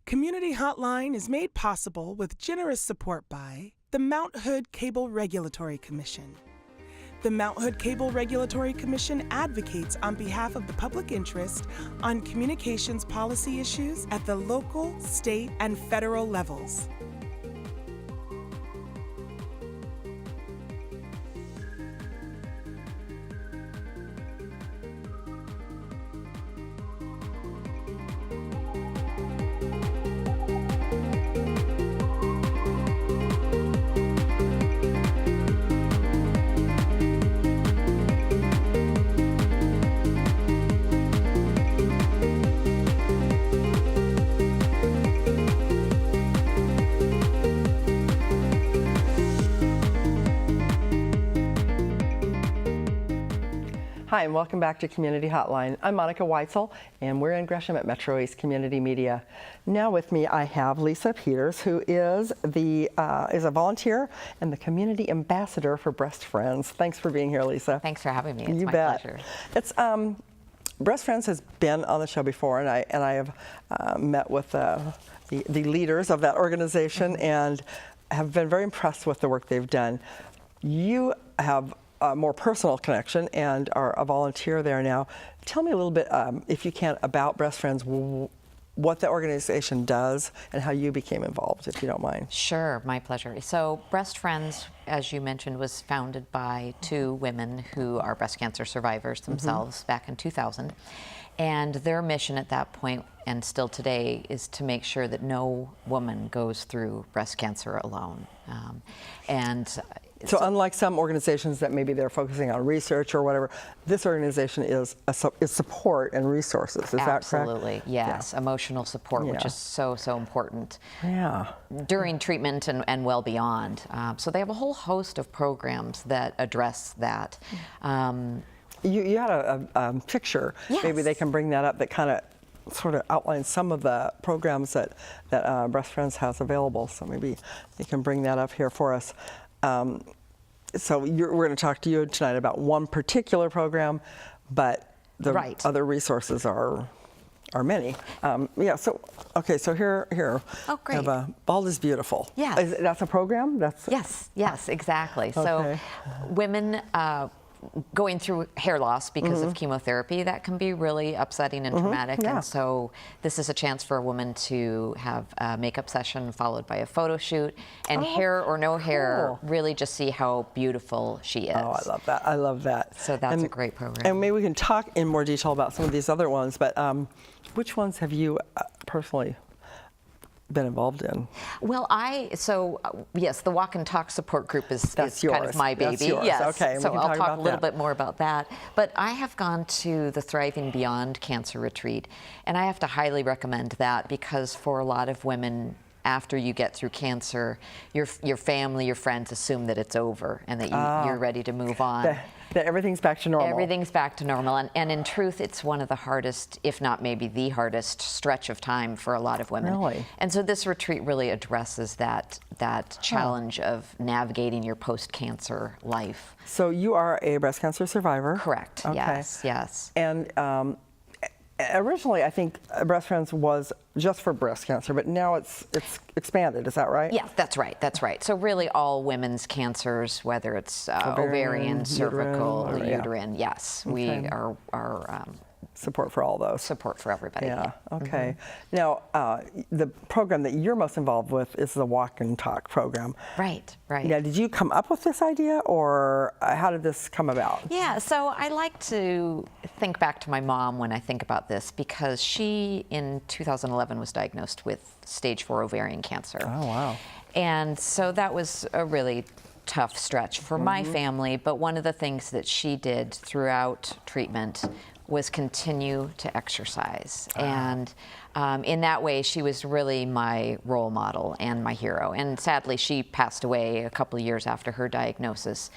Community Hotline is made possible with generous support by the Mount Hood Cable Regulatory Commission. The Mount Hood Cable Regulatory Commission advocates on behalf of the public interest on communications policy issues at the local, state, and federal levels. Hi, and welcome back to Community Hotline. I'm Monica Weitzel, and we're in Gresham at MetroEast Community Media. Now with me, I have Lisa Peters, who is a volunteer and the community ambassador for Breast Friends. Thanks for being here, Lisa. Thanks for having me. It's you my bet. pleasure. It's Breast Friends has been on the show before, and I have met with the leaders of that organization and have been very impressed with the work they've done. You have a more personal connection and are a volunteer there now. Tell me a little bit, if you can, about Breast Friends, what the organization does and how you became involved, if you don't mind. Sure, my pleasure. So Breast Friends, as you mentioned, was founded by two women who are breast cancer survivors themselves back in 2000. And their mission at that point, and still today, is to make sure that no woman goes through breast cancer alone. So unlike some organizations that maybe they're focusing on research or whatever, this organization is support and resources. Is that correct? Absolutely, yes. Yeah. Emotional support, which is so important during treatment and well beyond. So they have a whole host of programs that address that. You had a picture. Yes. Maybe they can bring that up that kind of sort of outlines some of the programs that Breast Friends has available. So maybe they can bring that up here for us. So we're going to talk to you tonight about one particular program, but the other resources are many. So here. Oh, great. We have Bald is Beautiful. Yes. That's a program? Yes, exactly. Okay. So women going through hair loss because of chemotherapy, that can be really upsetting and traumatic. And so this is a chance for a woman to have a makeup session followed by a photo shoot, and hair or no hair, really just see how beautiful she is. Oh, I love that. I love that. So that's a great program. And maybe we can talk in more detail about some of these other ones, but which ones have you personally been involved in? Well, yes, the Walk and Talk support group is kind of my baby. That's yours. Yes. Okay, so I'll talk a little that. bit more about that. But I have gone to the Thriving Beyond Cancer Retreat, and I have to highly recommend that because for a lot of women, after you get through cancer, your family, your friends assume that it's over and that you're ready to move on. That everything's back to normal. Everything's back to normal. And in truth, it's one of the hardest, if not maybe the hardest, stretch of time for a lot of women. Really? And so this retreat really addresses that challenge of navigating your post-cancer life. So you are a breast cancer survivor? Correct. Okay. Yes. And originally, I think Breast Friends was just for breast cancer, but now it's expanded. Is that right? Yeah, that's right. So really, all women's cancers, whether it's ovarian, cervical, uterine, yes, we are support for all those. Support for everybody. Yeah. Okay. Now, the program that you're most involved with is the Walk and Talk program. Right. Now, did you come up with this idea, or how did this come about? Yeah. So I like to think back to my mom when I think about this, because she, in 2011, was diagnosed with stage 4 ovarian cancer. Oh, wow. And so that was a really tough stretch for my family. But one of the things that she did throughout treatment was continue to exercise. And in that way, she was really my role model and my hero. And sadly, she passed away a couple of years after her diagnosis.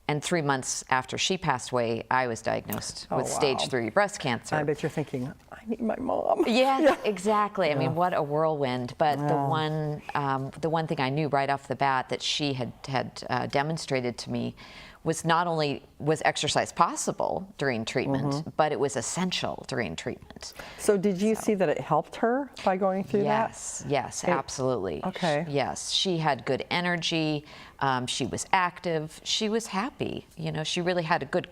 And 3 months after she passed away, I was diagnosed with stage 3 breast cancer. I bet you're thinking, I need my mom. Yeah, exactly. I mean, what a whirlwind. But the one thing I knew right off the bat that she had demonstrated to me was not only was exercise possible during treatment, but it was essential during treatment. So did you see that it helped her by going through that? Yes, absolutely. Okay. Yes, she had good energy. She was active. She was happy. You know, she really had a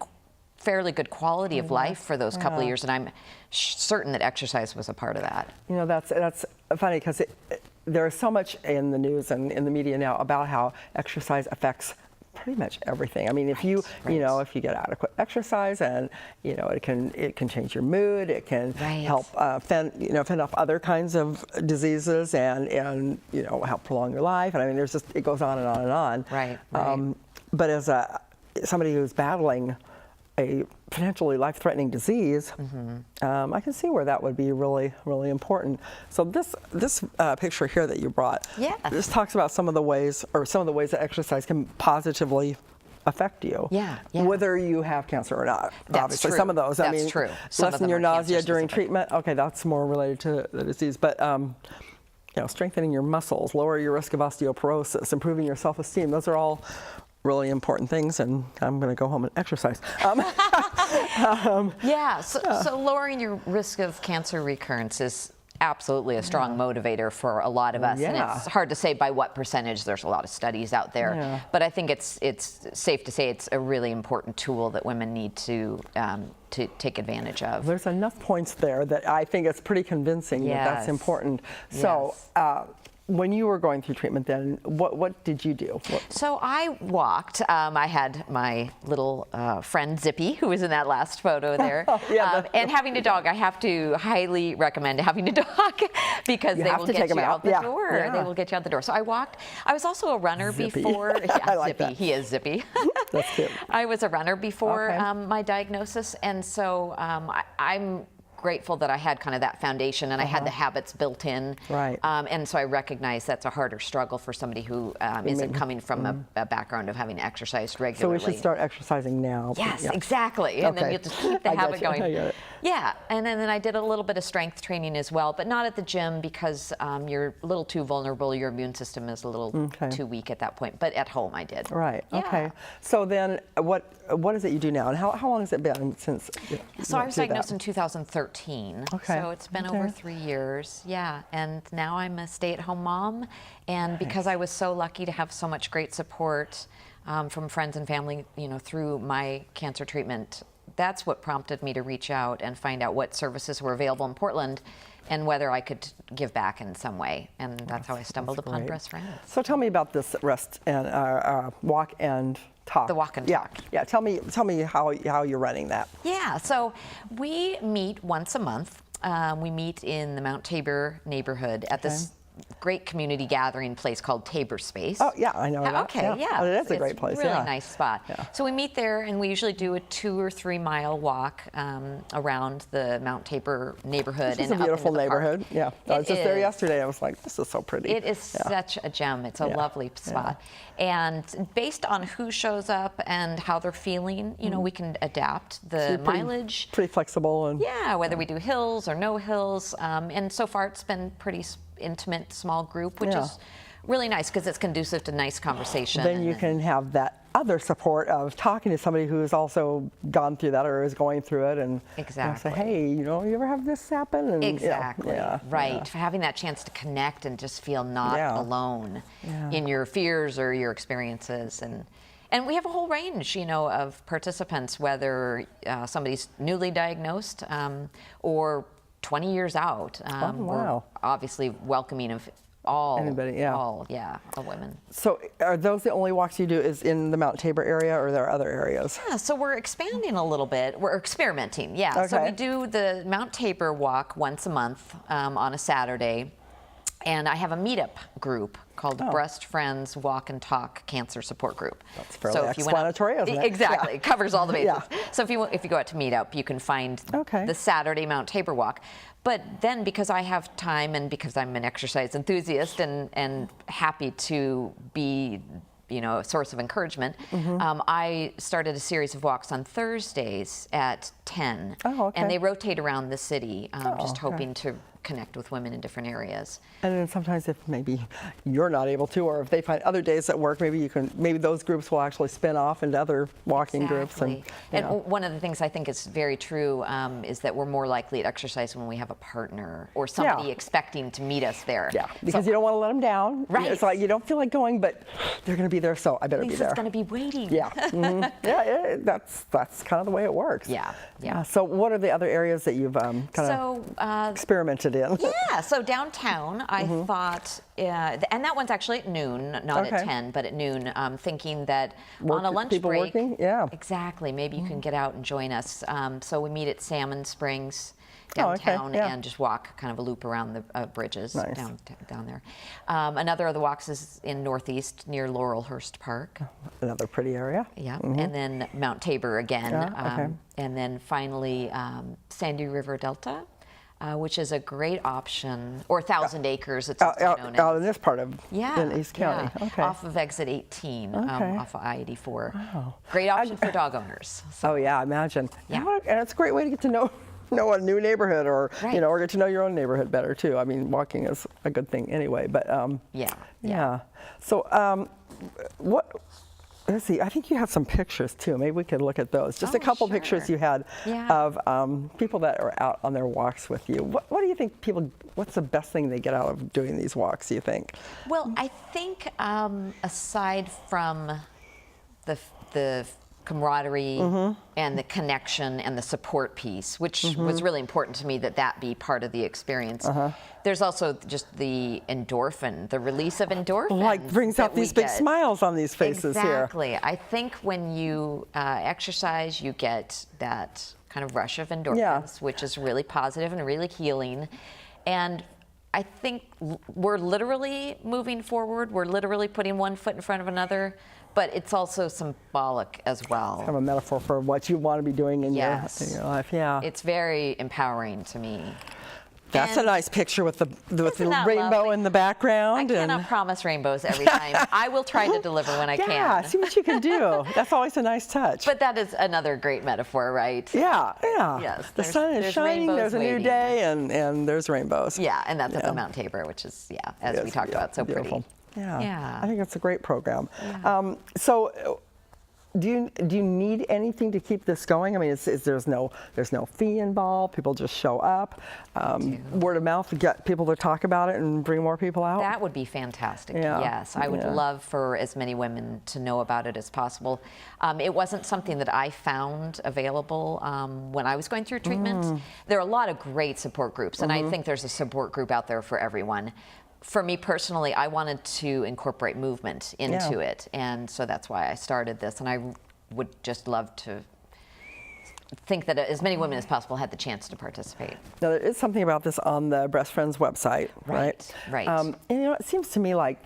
fairly good quality of life for those couple of years, and I'm certain that exercise was a part of that. You know, that's funny because there is so much in the news and in the media now about how exercise affects pretty much everything. I mean, if you know, if you get adequate exercise, and you know, it can change your mood. It can help fend off other kinds of diseases, and you know, help prolong your life. And I mean, it goes on and on and on. Right. But as somebody who's battling a potentially life-threatening disease, I can see where that would be really, really important. So this picture here that you brought, this talks about some of the ways that exercise can positively affect you. Whether you have cancer or not. That's obviously, true. some of those. That's I mean, true. Some of lessen them your are nausea during cancer-specific. treatment. Okay, that's more related to the disease. But you know, strengthening your muscles, lower your risk of osteoporosis, improving your self-esteem. Those are all really important things, and I'm going to go home and exercise. So lowering your risk of cancer recurrence is absolutely a strong motivator for a lot of us. And it's hard to say by what percentage. There's a lot of studies out there. But I think it's safe to say it's a really important tool that women need to take advantage of. There's enough points there that I think it's pretty convincing that that's important. So when you were going through treatment then, what did you do? So I walked. I had my little friend Zippy, who was in that last photo there. And having a dog, I have to highly recommend having a dog because they will get you out the door. They will get you out the door. So I walked. I was also a runner before. I like Zippy. that. He is Zippy. That's cute. I was a runner before my diagnosis, and so I'm grateful that I had kind of that foundation, and I had the habits built in. And so I recognize that's a harder struggle for somebody who isn't coming from a background of having exercised regularly. So we should start exercising now. Yes, exactly. And then you just keep the habit going. Yeah, and then I did a little bit of strength training as well, but not at the gym because you're a little too vulnerable. Your immune system is a little too weak at that point. But at home, I did. Okay. So then, what is it you do now, and how long has it been since? So I was diagnosed in 2013. So it's been over 3 years. And now I'm a stay-at-home mom, and because I was so lucky to have so much great support from friends and family, you know, through my cancer treatment, that's what prompted me to reach out and find out what services were available in Portland and whether I could give back in some way. And that's how I stumbled upon Breast Friends. So tell me about this rest and walk and talk. The walk and talk. Yeah. Tell me how you're running that. Yeah. So we meet once a month. We meet in the Mount Tabor neighborhood at this great community gathering place called Tabor Space. Oh yeah, I know that. Okay, Oh, it is a great place. It's a really nice spot. So we meet there, and we usually do a 2 or 3 mile walk around the Mount Tabor neighborhood. It's a beautiful neighborhood. Yeah, I was just there yesterday. I was like, this is so pretty. It is such a gem. It's a lovely spot. And based on who shows up and how they're feeling, you know, we can adapt the mileage. Pretty flexible. And whether we do hills or no hills. And so far it's been pretty intimate, small group, which is really nice because it's conducive to nice conversation. Then you can have that other support of talking to somebody who's also gone through that or is going through it, and say, hey, you know, you ever have this happen? And, Having that chance to connect and just feel not alone in your fears or your experiences. And we have a whole range, you know, of participants, whether somebody's newly diagnosed or 20 years out. We're obviously welcoming of all women. So are those the only walks you do is in the Mount Tabor area, or are there other areas? Yeah, so we're expanding a little bit. We're experimenting, So we do the Mount Tabor walk once a month on a Saturday. And I have a meetup group called Breast Friends Walk and Talk Cancer Support Group. That's fairly explanatory, isn't it? Exactly. It covers all the bases. So if you go out to Meetup, you can find the Saturday Mount Tabor walk. But then because I have time and because I'm an exercise enthusiast and happy to be, you know, a source of encouragement, I started a series of walks on Thursdays at 10. And they rotate around the city, just hoping to connect with women in different areas. And then sometimes if maybe you're not able to, or if they find other days at work, maybe those groups will actually spin off into other walking groups. And one of the things I think is very true is that we're more likely to exercise when we have a partner or somebody expecting to meet us there. Yeah, because you don't want to let them down. Right. It's like you don't feel like going, but they're going to be there, so I better be there. Lisa's going to be waiting. Yeah. Yeah, that's kind of the way it works. Yeah. So what are the other areas that you've kind of experimented in? Yeah, so downtown, I thought, and that one's actually at noon, not at 10, but at noon, thinking that on a lunch people break. Working? Yeah. Exactly, maybe you can get out and join us. So we meet at Salmon Springs downtown and just walk kind of a loop around the bridges down there. Another of the walks is in Northeast near Laurelhurst Park. Another pretty area. Yeah, and then Mount Tabor again. And then finally Sandy River Delta, which is a great option, or 1,000 Acres, it's also known as. Out in this part of in East County. Okay. Off of exit 18, off of I-84. Wow. Great option for dog owners. So. Oh yeah, I imagine. Yeah. And it's a great way to get to know a new neighborhood, or or get to know your own neighborhood better too. I mean, walking is a good thing anyway. But yeah. So let's see. I think you have some pictures too. Maybe we could look at those. Just a couple pictures you had of people that are out on their walks with you. What do you think what's the best thing they get out of doing these walks, do you think? Well, I think aside from the camaraderie and the connection and the support piece, which was really important to me that be part of the experience. There's also just the endorphin, the release of endorphins. Like brings out these big smiles on these faces here. Exactly. I think when you exercise, you get that kind of rush of endorphins, which is really positive and really healing. And I think we're literally moving forward. We're literally putting one foot in front of another. But it's also symbolic as well. Kind of a metaphor for what you want to be doing in your life. Yeah. It's very empowering to me. That's a nice picture with the rainbow in the background. I cannot promise rainbows every time. I will try to deliver when I can. Yeah, see what you can do. That's always a nice touch. But that is another great metaphor, right? Yeah. Yes. The sun is shining, there's a new day, and there's rainbows. Yeah, and that's at the Mount Tabor, which is, as we talked about, so beautiful. Pretty. Yeah. I think it's a great program. Yeah. So do you need anything to keep this going? I mean, there's no fee involved. People just show up. Word of mouth to get people to talk about it and bring more people out. That would be fantastic. Yeah. Yes, I would love for as many women to know about it as possible. It wasn't something that I found available when I was going through treatment. There are a lot of great support groups, and I think there's a support group out there for everyone. For me personally, I wanted to incorporate movement into it, and so that's why I started this. And I would just love to think that as many women as possible had the chance to participate. Now, there is something about this on the Breast Friends website, right? Right. And it seems to me like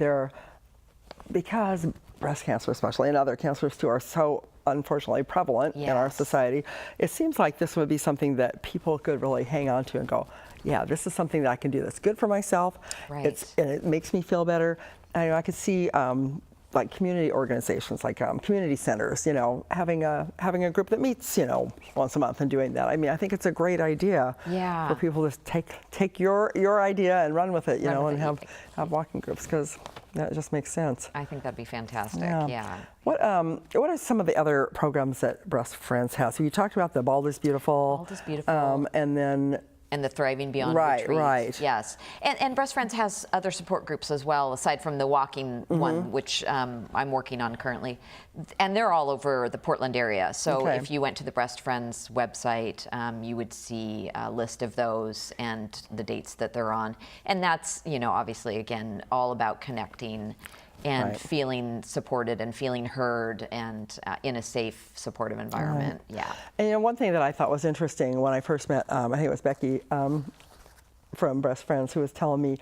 because breast cancer, especially, and other cancers too, are so unfortunately prevalent in our society, it seems like this would be something that people could really hang on to and go, yeah, this is something that I can do that's good for myself. Right. And it makes me feel better. I could see like community organizations, like community centers, having a group that meets, once a month and doing that. I mean, I think it's a great idea for people to take your idea and run with it, and have walking groups, because that just makes sense. I think that'd be fantastic. Yeah. What are some of the other programs that Breast Friends has? So you talked about the Bald is Beautiful. Bald is Beautiful. And the Thriving Beyond retreat. Right. Yes. And Breast Friends has other support groups as well, aside from the walking one, which I'm working on currently. And they're all over the Portland area. So if you went to the Breast Friends website, you would see a list of those and the dates that they're on. And that's, obviously, again, all about connecting and feeling supported and feeling heard and in a safe, supportive environment. Yeah. And one thing that I thought was interesting when I first met, I think it was Becky from Breast Friends, who was telling me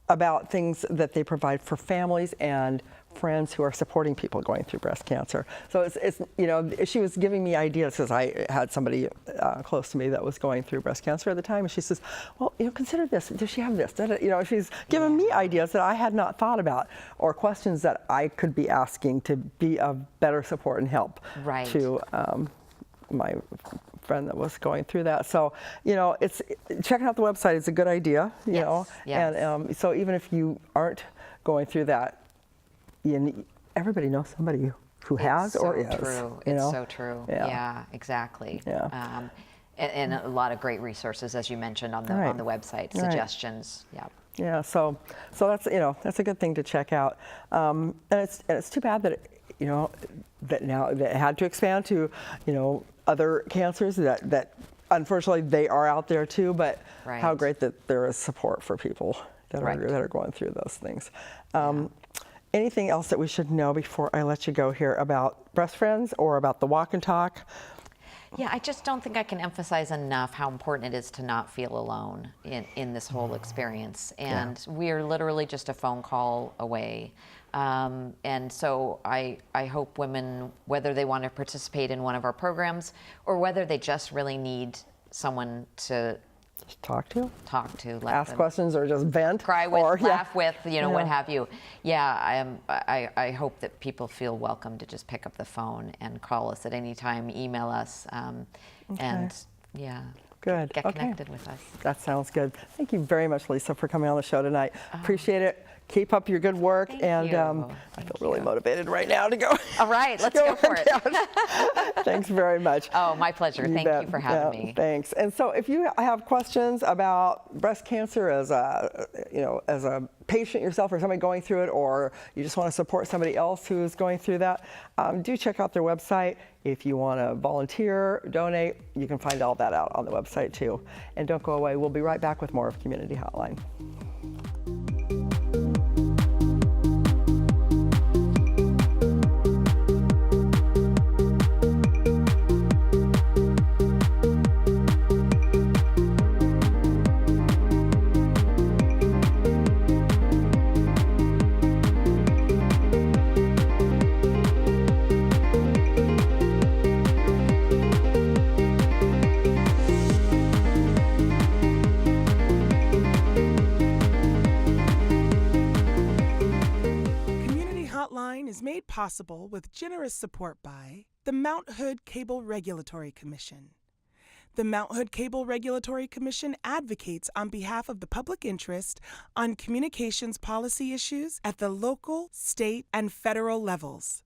about things that they provide for families and friends who are supporting people going through breast cancer. So it's she was giving me ideas, because I had somebody close to me that was going through breast cancer at the time, and she says, well, consider this. Does she have this? She's giving me ideas that I had not thought about, or questions that I could be asking to be of better support and help to my friend that was going through that. So, it's checking out the website is a good idea, you know. Yes. And so even if you aren't going through that, everybody knows somebody who has or is. It's so true. Yeah. Yeah, exactly. Yeah. And a lot of great resources, as you mentioned, on the website, suggestions. Yeah. Yeah. So that's that's a good thing to check out. And it's too bad that that now that it had to expand to other cancers that unfortunately they are out there too. But how great that there is support for people that are going through those things. Anything else that we should know before I let you go here about Breast Friends or about the walk and talk? Yeah, I just don't think I can emphasize enough how important it is to not feel alone in this whole experience. And we're literally just a phone call away. And so I hope women, whether they want to participate in one of our programs or whether they just really need someone to talk to, ask questions, or just vent, cry with, or laugh with, what have you. Yeah, I hope that people feel welcome to just pick up the phone and call us at any time, email us, and good. Get connected with us. That sounds good. Thank you very much, Lisa, for coming on the show tonight. Appreciate it. Keep up your good work. Thank and you. I feel really motivated right now to go. All right, let's go for it. Thanks very much. Oh, my pleasure. Thank you for having me. Thanks. And so if you have questions about breast cancer as a patient yourself or somebody going through it, or you just want to support somebody else who's going through that, do check out their website. If you want to volunteer, donate, you can find all that out on the website too. And don't go away. We'll be right back with more of Community Hotline. Is made possible with generous support by the Mount Hood Cable Regulatory Commission. The Mount Hood Cable Regulatory Commission advocates on behalf of the public interest on communications policy issues at the local, state, and federal levels.